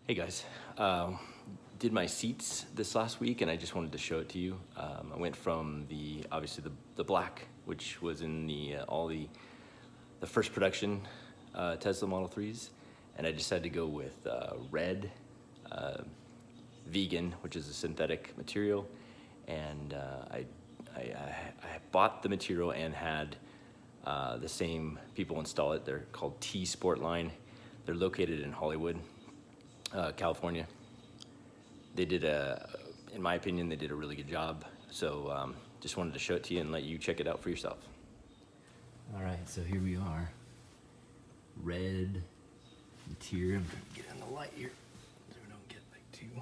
Hey guys, did my seats this last week and I just wanted to show it to you. I went from obviously the black, which was in the first production Tesla Model 3s, and I decided to go with red, vegan, which is a synthetic material, and I bought the material and had the same people install it. They're called T Sportline. They're located in Hollywood, California. They did in my opinion, they did a really good job. So just wanted to show it to you and let you check it out for yourself. All right, so here we are. Red material. I'm trying to get in the light here so we don't get like too.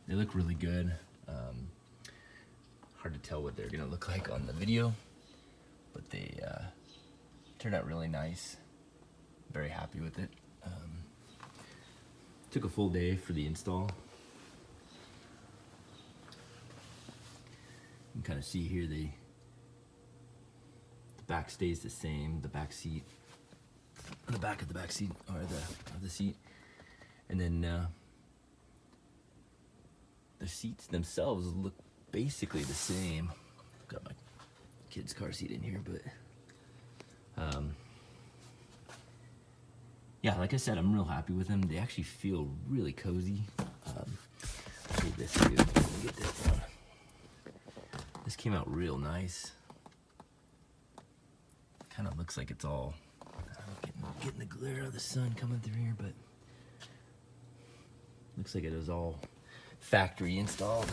They look really good. Hard to tell what they're gonna look like on the video, but they turned out really nice. Very happy with it. Took a full day for the install. You can kind of see here the back stays the same. The back seat, the back of the back seat, or the seat, and then the seats themselves look basically the same. Got my kid's car seat in here, but yeah, like I said, I'm real happy with them. They actually feel really cozy. I'll do this too. Let me get this down. This came out real nice. Kind of looks like it's all getting the glare of the sun coming through here, but looks like it was all factory installed.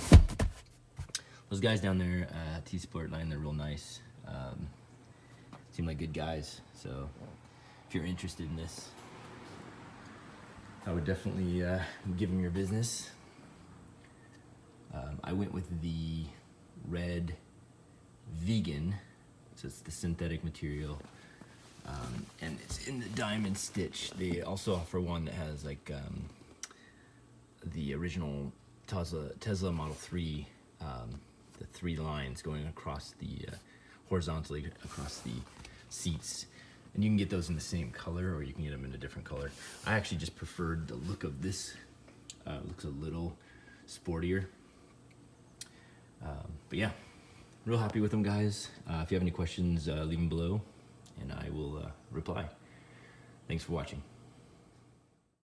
Those guys down there at T Sportline, they're real nice. Seem like good guys. So if you're interested in this, I would definitely give them your business. I went with the red vegan, so it's the synthetic material, and it's in the diamond stitch. They also offer one that has like the original Tesla Model 3, the 3 lines going across the horizontally across the seats. And you can get those in the same color, or you can get them in a different color. I actually just preferred the look of this. Looks a little sportier. But yeah, real happy with them, guys. If you have any questions, leave them below, and I will reply. Thanks for watching.